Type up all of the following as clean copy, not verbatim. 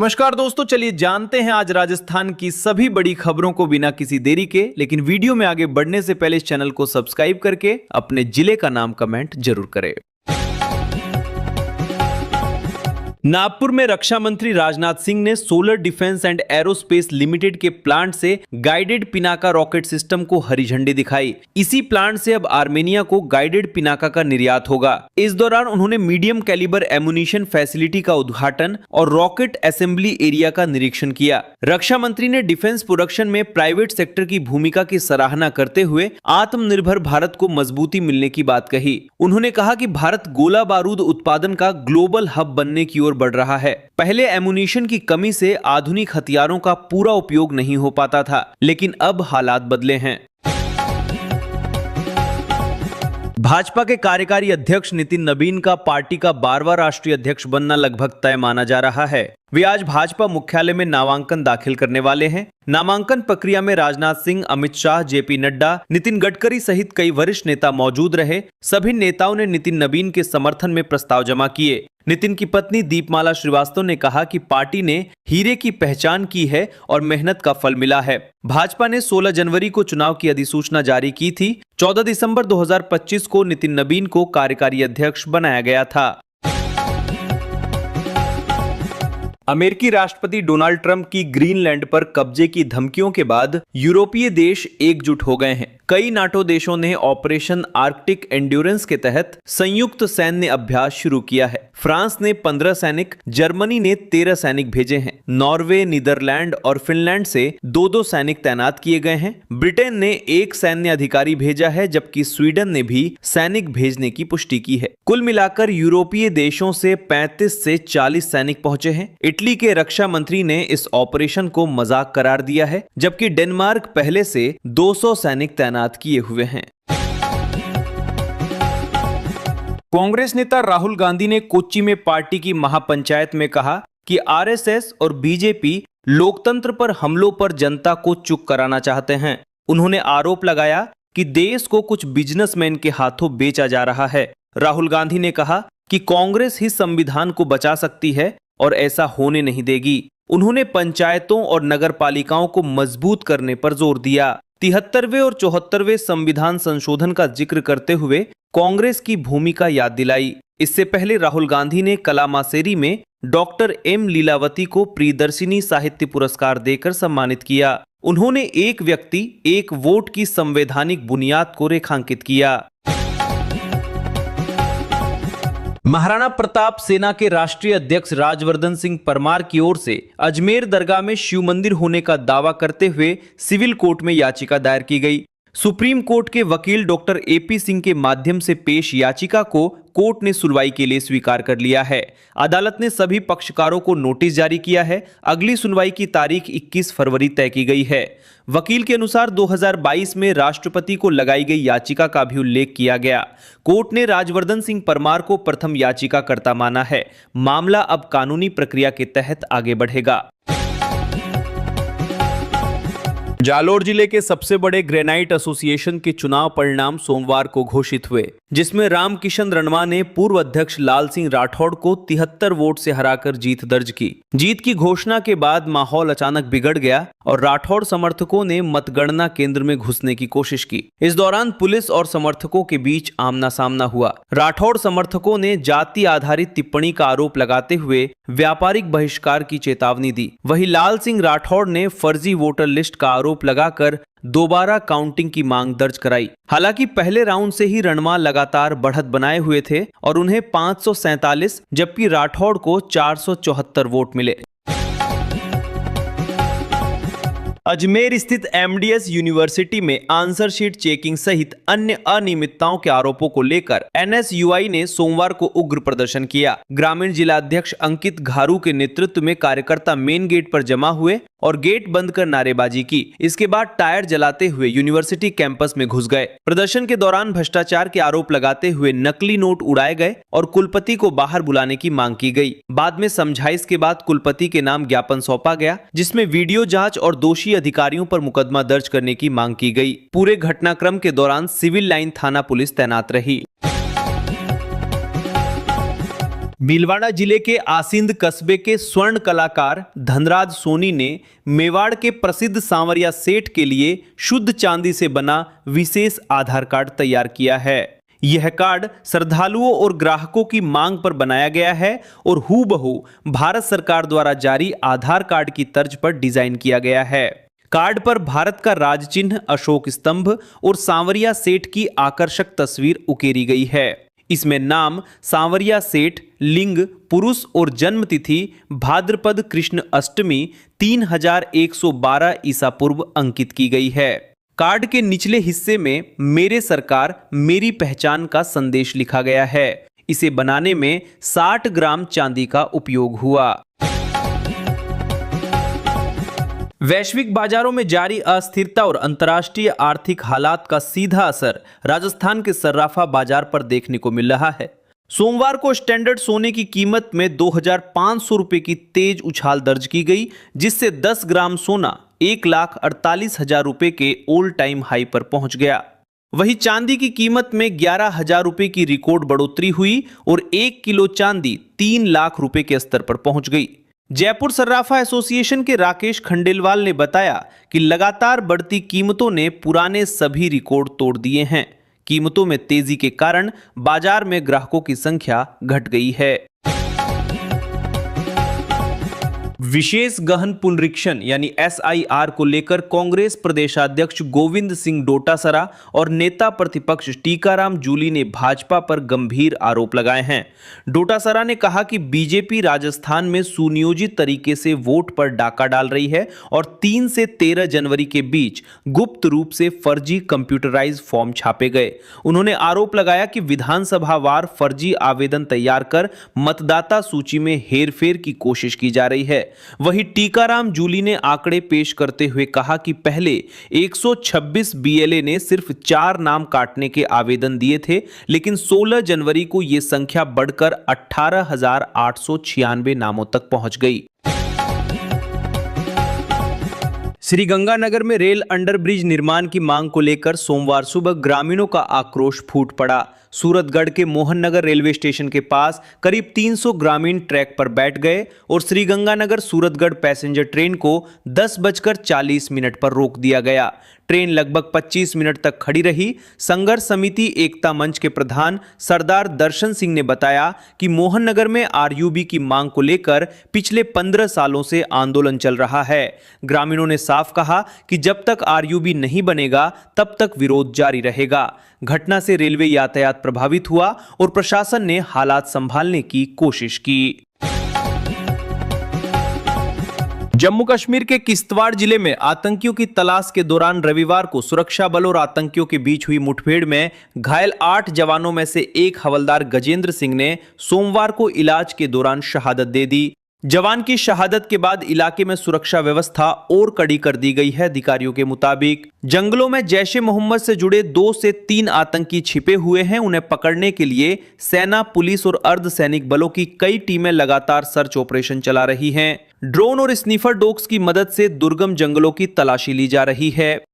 नमस्कार दोस्तों, चलिए जानते हैं आज राजस्थान की सभी बड़ी खबरों को बिना किसी देरी के। लेकिन वीडियो में आगे बढ़ने से पहले इस चैनल को सब्सक्राइब करके अपने जिले का नाम कमेंट जरूर करें। नागपुर में रक्षा मंत्री राजनाथ सिंह ने solar defence and aerospace limited के प्लांट से गाइडेड पिनाका रॉकेट सिस्टम को हरी झंडी दिखाई। इसी प्लांट से अब आर्मेनिया को गाइडेड पिनाका का निर्यात होगा। इस दौरान उन्होंने मीडियम कैलिबर एमुनिशन फैसिलिटी का उद्घाटन और रॉकेट असेंबली एरिया का निरीक्षण किया। रक्षा मंत्री ने डिफेंस प्रोडक्शन में प्राइवेट सेक्टर की भूमिका की सराहना करते हुए आत्मनिर्भर भारत को मजबूती मिलने की बात कही। उन्होंने कहा कि भारत गोला बारूद उत्पादन का ग्लोबल हब बनने की ओर बढ़ रहा है। पहले एमुनिशन की कमी से आधुनिक हथियारों का पूरा उपयोग नहीं हो पाता था, लेकिन अब हालात बदले हैं। भाजपा के कार्यकारी अध्यक्ष नितिन नबीन का पार्टी का 12वां राष्ट्रीय अध्यक्ष बनना लगभग तय माना जा रहा है। वे आज भाजपा मुख्यालय में नामांकन दाखिल करने वाले हैं। नामांकन प्रक्रिया में राजनाथ सिंह, अमित शाह, जेपी नड्डा, नितिन गडकरी सहित कई वरिष्ठ नेता मौजूद रहे। सभी नेताओं ने नितिन नबीन के समर्थन में प्रस्ताव जमा किए। नितिन की पत्नी दीपमाला श्रीवास्तव ने कहा कि पार्टी ने हीरे की पहचान की है और मेहनत का फल मिला है। भाजपा ने 16 जनवरी को चुनाव की अधिसूचना जारी की थी। 14 दिसंबर 2025 को नितिन नबीन को कार्यकारी अध्यक्ष बनाया गया था। अमेरिकी राष्ट्रपति डोनाल्ड ट्रंप की ग्रीनलैंड पर कब्जे की धमकियों के बाद यूरोपीय देश एकजुट हो गए हैं। कई नाटो देशों ने ऑपरेशन आर्कटिक एंड्योरेंस के तहत संयुक्त सैन्य अभ्यास शुरू किया है। फ्रांस ने 15 सैनिक, जर्मनी ने 13 सैनिक भेजे हैं। नॉर्वे, नीदरलैंड और फिनलैंड से 2-2 सैनिक तैनात किए गए हैं। ब्रिटेन ने 1 सैन्य अधिकारी भेजा है, जबकि स्वीडन ने भी सैनिक भेजने की पुष्टि की है। कुल मिलाकर यूरोपीय देशों से 35 से 40 सैनिक पहुंचे हैं। इटली के रक्षा मंत्री ने इस ऑपरेशन को मजाक करार दिया है, जबकि डेनमार्क पहले से 200 सैनिक तैनात किए हुए हैं। कांग्रेस नेता राहुल गांधी ने कोच्चि में पार्टी की महापंचायत में कहा कि आरएसएस और बीजेपी लोकतंत्र पर हमलों पर जनता को चुप कराना चाहते हैं। उन्होंने आरोप लगाया कि देश को कुछ बिजनेसमैन के हाथों बेचा जा रहा है। राहुल गांधी ने कहा कि कांग्रेस ही संविधान को बचा सकती है और ऐसा होने नहीं देगी। उन्होंने पंचायतों और नगरपालिकाओं को मजबूत करने पर जोर दिया। 73वें और 74वें संविधान संशोधन का जिक्र करते हुए कांग्रेस की भूमिका याद दिलाई। इससे पहले राहुल गांधी ने कलामासेरी में डॉक्टर एम लीलावती को प्रियदर्शिनी साहित्य पुरस्कार देकर सम्मानित किया। उन्होंने एक व्यक्ति एक वोट की संवैधानिक बुनियाद को रेखांकित किया। महाराणा प्रताप सेना के राष्ट्रीय अध्यक्ष राजवर्धन सिंह परमार की ओर से अजमेर दरगाह में शिव मंदिर होने का दावा करते हुए सिविल कोर्ट में याचिका दायर की गई। सुप्रीम कोर्ट के वकील डॉक्टर एपी सिंह के माध्यम से पेश याचिका को कोर्ट ने सुनवाई के लिए स्वीकार कर लिया है। अदालत ने सभी पक्षकारों को नोटिस जारी किया है। अगली सुनवाई की तारीख 21 फरवरी तय की गई है। वकील के अनुसार 2022 में राष्ट्रपति को लगाई गई याचिका का भी उल्लेख किया गया। कोर्ट ने राजवर्धन सिंह परमार को प्रथम याचिकाकर्ता माना है। मामला अब कानूनी प्रक्रिया के तहत आगे बढ़ेगा। जालोर जिले के सबसे बड़े ग्रेनाइट एसोसिएशन के चुनाव परिणाम सोमवार को घोषित हुए, जिसमें रामकिशन रणवा ने पूर्व अध्यक्ष लाल सिंह राठौड़ को 73 वोट से हराकर जीत दर्ज की। जीत की घोषणा के बाद माहौल अचानक बिगड़ गया और राठौड़ समर्थकों ने मतगणना केंद्र में घुसने की कोशिश की। इस दौरान पुलिस और समर्थकों के बीच आमना सामना हुआ। राठौड़ समर्थकों ने जाति आधारित टिप्पणी का आरोप लगाते हुए व्यापारिक बहिष्कार की चेतावनी दी। वहीं लाल सिंह राठौड़ ने फर्जी वोटर लिस्ट का आरोप लगाकर दोबारा काउंटिंग की मांग दर्ज कराई। हालांकि पहले राउंड से ही रणमा लगातार बढ़त बनाए हुए थे और उन्हें 547 जबकि राठौड़ को 474 वोट मिले। अजमेर स्थित एमडीएस यूनिवर्सिटी में आंसर शीट चेकिंग सहित अन्य अनियमितताओं के आरोपों को लेकर एनएसयूआई ने सोमवार को उग्र प्रदर्शन किया। ग्रामीण जिला अध्यक्ष अंकित घारू के नेतृत्व में कार्यकर्ता मेन गेट पर जमा हुए और गेट बंद कर नारेबाजी की। इसके बाद टायर जलाते हुए यूनिवर्सिटी कैंपस में घुस गए। प्रदर्शन के दौरान भ्रष्टाचार के आरोप लगाते हुए नकली नोट उड़ाए गए और कुलपति को बाहर बुलाने की मांग की गई। बाद में समझाइश के बाद कुलपति के नाम ज्ञापन सौंपा गया, जिसमें वीडियो जांच और दोषी अधिकारियों पर मुकदमा दर्ज करने की मांग की गई। पूरे घटनाक्रम के दौरान सिविल लाइन थाना पुलिस तैनात रही। भीलवाड़ा जिले के आसिंद कस्बे के स्वर्ण कलाकार धनराज सोनी ने मेवाड़ के प्रसिद्ध सांवरिया सेठ के लिए शुद्ध चांदी से बना विशेष आधार कार्ड तैयार किया है। यह कार्ड श्रद्धालुओं और ग्राहकों की मांग पर बनाया गया है और हूबहू भारत सरकार द्वारा जारी आधार कार्ड की तर्ज पर डिजाइन किया गया है। कार्ड पर भारत का राज चिन्ह, अशोक स्तंभ और सांवरिया सेठ की आकर्षक तस्वीर उकेरी गई है। इसमें नाम सांवरिया सेठ, लिंग पुरुष और जन्म तिथि भाद्रपद कृष्ण अष्टमी 3112 ईसा पूर्व अंकित की गई है। कार्ड के निचले हिस्से में मेरे सरकार मेरी पहचान का संदेश लिखा गया है। इसे बनाने में 60 ग्राम चांदी का उपयोग हुआ। वैश्विक बाजारों में जारी अस्थिरता और अंतर्राष्ट्रीय आर्थिक हालात का सीधा असर राजस्थान के सर्राफा बाजार पर देखने को मिल रहा है। सोमवार को स्टैंडर्ड सोने की कीमत में 2500 रुपए की तेज उछाल दर्ज की गई, जिससे 10 ग्राम सोना 1,48,000 रुपए के ऑल टाइम हाई पर पहुंच गया। वहीं चांदी की कीमत में 11,000 रुपए की रिकॉर्ड बढ़ोतरी हुई और 1 किलो चांदी 3 लाख रुपए के स्तर पर पहुंच गई। जयपुर सर्राफा एसोसिएशन के राकेश खंडेलवाल ने बताया कि लगातार बढ़ती कीमतों ने पुराने सभी रिकॉर्ड तोड़ दिए हैं। कीमतों में तेजी के कारण बाजार में ग्राहकों की संख्या घट गई है। विशेष गहन पुनरीक्षण यानी SIR को लेकर कांग्रेस प्रदेशाध्यक्ष गोविंद सिंह डोटासरा और नेता प्रतिपक्ष टीकाराम जूली ने भाजपा पर गंभीर आरोप लगाए हैं। डोटासरा ने कहा कि बीजेपी राजस्थान में सुनियोजित तरीके से वोट पर डाका डाल रही है और 3 से 13 जनवरी के बीच गुप्त रूप से फर्जी कंप्यूटराइज फॉर्म छापे गए। उन्होंने आरोप लगाया कि विधानसभावार फर्जी आवेदन तैयार कर मतदाता सूची में हेरफेर की कोशिश की जा रही है। वहीं टीकाराम जूली ने आंकड़े पेश करते हुए कहा कि पहले 126 BLA ने सिर्फ 4 नाम काटने के आवेदन दिए थे, लेकिन 16 जनवरी को यह संख्या बढ़कर 18,896 नामों तक पहुंच गई। श्रीगंगानगर में रेल अंडरब्रिज निर्माण की मांग को लेकर सोमवार सुबह ग्रामीणों का आक्रोश फूट पड़ा। सूरतगढ़ के मोहन नगर रेलवे स्टेशन के पास करीब 300 ग्रामीण ट्रैक पर बैठ गए और श्रीगंगानगर सूरतगढ़ पैसेंजर ट्रेन को 10:40 पर रोक दिया गया। ट्रेन लगभग 25 मिनट तक खड़ी रही। संघर्ष समिति एकता मंच के प्रधान सरदार दर्शन सिंह ने बताया कि मोहन नगर में RUB की मांग को लेकर पिछले 15 सालों से आंदोलन चल रहा है। ग्रामीणों ने साफ कहा कि जब तक RUB नहीं बनेगा तब तक विरोध जारी रहेगा। घटना से रेलवे यातायात प्रभावित हुआ और प्रशासन ने हालात संभालने की कोशिश की। जम्मू कश्मीर के किश्तवाड़ जिले में आतंकियों की तलाश के दौरान रविवार को सुरक्षा बलों और आतंकियों के बीच हुई मुठभेड़ में घायल 8 जवानों में से एक हवलदार गजेंद्र सिंह ने सोमवार को इलाज के दौरान शहादत दे दी। जवान की शहादत के बाद इलाके में सुरक्षा व्यवस्था और कड़ी कर दी गई है। अधिकारियों के मुताबिक जंगलों में जैश-ए-मोहम्मद से जुड़े 2 से 3 आतंकी छिपे हुए हैं। उन्हें पकड़ने के लिए सेना, पुलिस और अर्धसैनिक बलों की कई टीमें लगातार सर्च ऑपरेशन चला रही हैं। ड्रोन और स्नीफर डॉग्स की मदद से दुर्गम जंगलों की तलाशी ली जा रही है।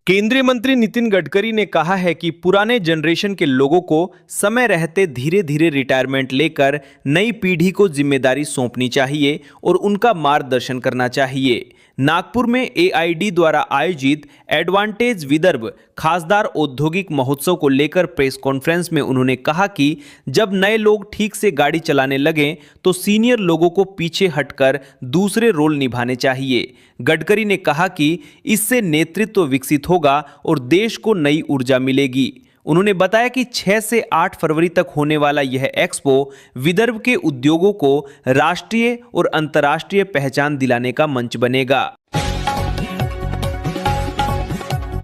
केंद्रीय मंत्री नितिन गडकरी ने कहा है कि पुराने जनरेशन के लोगों को समय रहते धीरे धीरे रिटायरमेंट लेकर नई पीढ़ी को जिम्मेदारी सौंपनी चाहिए और उनका मार्गदर्शन करना चाहिए। नागपुर में AID द्वारा आयोजित एडवांटेज विदर्भ खासदार औद्योगिक महोत्सव को लेकर प्रेस कॉन्फ्रेंस में उन्होंने कहा कि जब नए लोग ठीक से गाड़ी चलाने लगें तो सीनियर लोगों को पीछे हटकर दूसरे रोल निभाने चाहिए। गडकरी ने कहा कि इससे नेतृत्व विकसित होगा और देश को नई ऊर्जा मिलेगी। उन्होंने बताया कि 6 से 8 फरवरी तक होने वाला यह एक्सपो विदर्भ के उद्योगों को राष्ट्रीय और अंतर्राष्ट्रीय पहचान दिलाने का मंच बनेगा।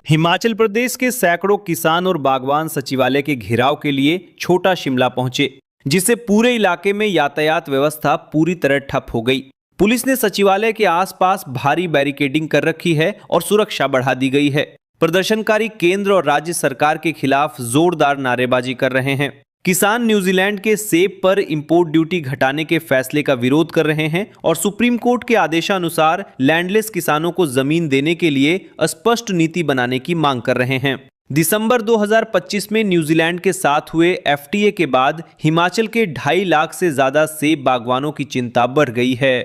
हिमाचल प्रदेश के सैकड़ों किसान और बागवान सचिवालय के घेराव के लिए छोटा शिमला पहुंचे, जिससे पूरे इलाके में यातायात व्यवस्था पूरी तरह ठप हो गई। पुलिस ने सचिवालय के आसपास भारी बैरिकेडिंग कर रखी है और सुरक्षा बढ़ा दी गई है। प्रदर्शनकारी केंद्र और राज्य सरकार के खिलाफ जोरदार नारेबाजी कर रहे हैं। किसान न्यूजीलैंड के सेब पर इंपोर्ट ड्यूटी घटाने के फैसले का विरोध कर रहे हैं और सुप्रीम कोर्ट के आदेशानुसार लैंडलेस किसानों को जमीन देने के लिए स्पष्ट नीति बनाने की मांग कर रहे हैं। दिसंबर 2025 में न्यूजीलैंड के साथ हुए एफटीए के बाद हिमाचल के 2.5 लाख से ज्यादा सेब बागवानों की चिंता बढ़ गई है।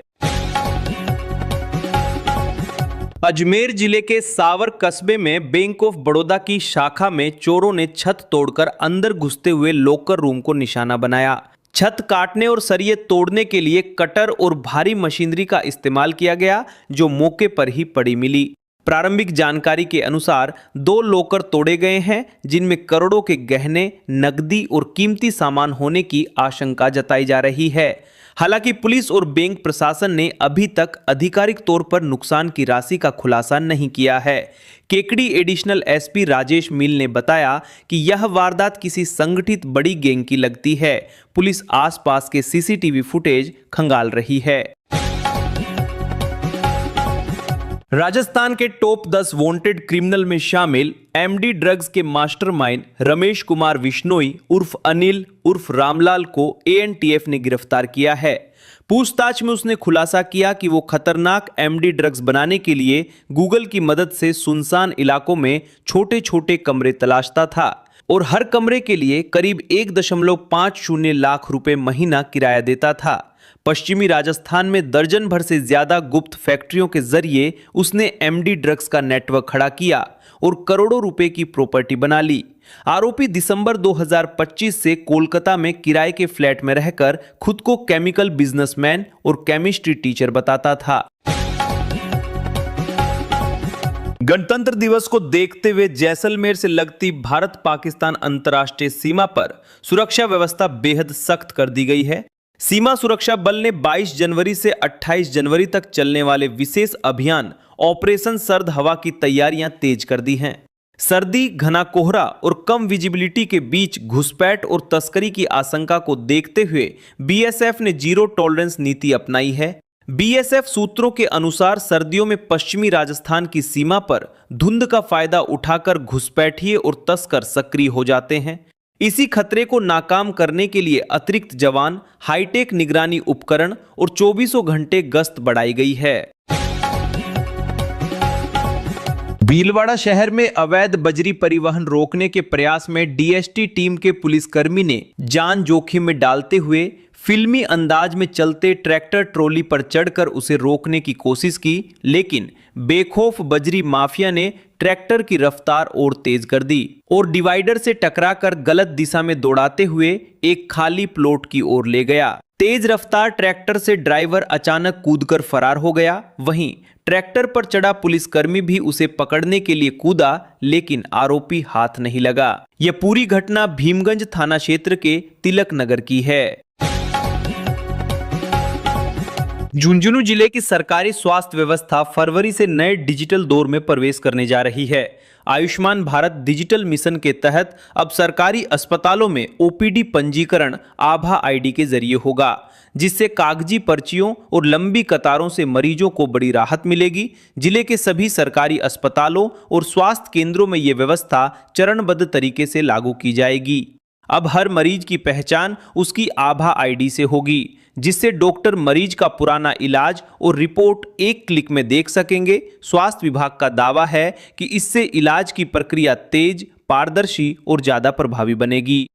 अजमेर जिले के सावर कस्बे में बैंक ऑफ बड़ौदा की शाखा में चोरों ने छत तोड़कर अंदर घुसते हुए लॉकर रूम को निशाना बनाया। छत काटने और सरिये तोड़ने के लिए कटर और भारी मशीनरी का इस्तेमाल किया गया, जो मौके पर ही पड़ी मिली। प्रारंभिक जानकारी के अनुसार 2 लॉकर तोड़े गए हैं, जिनमें करोड़ों के गहने, नकदी और कीमती सामान होने की आशंका जताई जा रही है। हालांकि पुलिस और बैंक प्रशासन ने अभी तक आधिकारिक तौर पर नुकसान की राशि का खुलासा नहीं किया है। केकड़ी एडिशनल एसपी राजेश मील ने बताया कि यह वारदात किसी संगठित बड़ी गैंग की लगती है। पुलिस आसपास के सीसीटीवी फुटेज खंगाल रही है। राजस्थान के टॉप 10 वांटेड क्रिमिनल में शामिल एमडी ड्रग्स के मास्टरमाइंड रमेश कुमार विश्नोई उर्फ अनिल उर्फ रामलाल को एएनटीएफ ने गिरफ्तार किया है। पूछताछ में उसने खुलासा किया कि वो खतरनाक एमडी ड्रग्स बनाने के लिए गूगल की मदद से सुनसान इलाकों में छोटे छोटे कमरे तलाशता था और हर कमरे के लिए करीब 1.50 लाख रुपए महीना किराया देता था। पश्चिमी राजस्थान में दर्जन भर से ज्यादा गुप्त फैक्ट्रियों के जरिए उसने एमडी ड्रग्स का नेटवर्क खड़ा किया और करोड़ों रुपए की प्रॉपर्टी बना ली। आरोपी दिसंबर 2025 से कोलकाता में किराए के फ्लैट में रहकर खुद को केमिकल बिजनेसमैन और केमिस्ट्री टीचर बताता था। गणतंत्र दिवस को देखते हुए जैसलमेर से लगती भारत पाकिस्तान अंतर्राष्ट्रीय सीमा पर सुरक्षा व्यवस्था बेहद सख्त कर दी गई है। सीमा सुरक्षा बल ने 22 जनवरी से 28 जनवरी तक चलने वाले विशेष अभियान ऑपरेशन सर्द हवा की तैयारियां तेज कर दी हैं। सर्दी, घना कोहरा और कम विजिबिलिटी के बीच घुसपैठ और तस्करी की आशंका को देखते हुए बीएसएफ ने जीरो टॉलरेंस नीति अपनाई है। बीएसएफ सूत्रों के अनुसार सर्दियों में पश्चिमी राजस्थान की सीमा पर धुंध का फायदा उठाकर घुसपैठिए और तस्कर सक्रिय हो जाते हैं। इसी खतरे को नाकाम करने के लिए अतिरिक्त जवान, हाईटेक निगरानी उपकरण और 24 घंटे गश्त बढ़ाई गई है। भीलवाड़ा शहर में अवैध बजरी परिवहन रोकने के प्रयास में डीएसटी टीम के पुलिसकर्मी ने जान जोखिम में डालते हुए फिल्मी अंदाज में चलते ट्रैक्टर ट्रॉली पर चढ़कर उसे रोकने की कोशिश की, लेकिन बेखौफ बजरी माफिया ने ट्रैक्टर की रफ्तार और तेज कर दी और डिवाइडर से टकराकर गलत दिशा में दौड़ाते हुए एक खाली प्लॉट की ओर ले गया। तेज रफ्तार ट्रैक्टर से ड्राइवर अचानक कूदकर फरार हो गया। वहीं ट्रैक्टर पर चढ़ा पुलिसकर्मी भी उसे पकड़ने के लिए कूदा, लेकिन आरोपी हाथ नहीं लगा। यह पूरी घटना भीमगंज थाना क्षेत्र के तिलक नगर की है। झुंझुनू जिले की सरकारी स्वास्थ्य व्यवस्था फरवरी से नए डिजिटल दौर में प्रवेश करने जा रही है। आयुष्मान भारत डिजिटल मिशन के तहत अब सरकारी अस्पतालों में ओपीडी पंजीकरण आभा आईडी के जरिए होगा, जिससे कागजी पर्चियों और लंबी कतारों से मरीजों को बड़ी राहत मिलेगी। जिले के सभी सरकारी अस्पतालों और स्वास्थ्य केंद्रों में ये व्यवस्था चरणबद्ध तरीके से लागू की जाएगी। अब हर मरीज की पहचान उसकी आभा आईडी से होगी, जिससे डॉक्टर मरीज का पुराना इलाज और रिपोर्ट एक क्लिक में देख सकेंगे। स्वास्थ्य विभाग का दावा है कि इससे इलाज की प्रक्रिया तेज, पारदर्शी और ज्यादा प्रभावी बनेगी।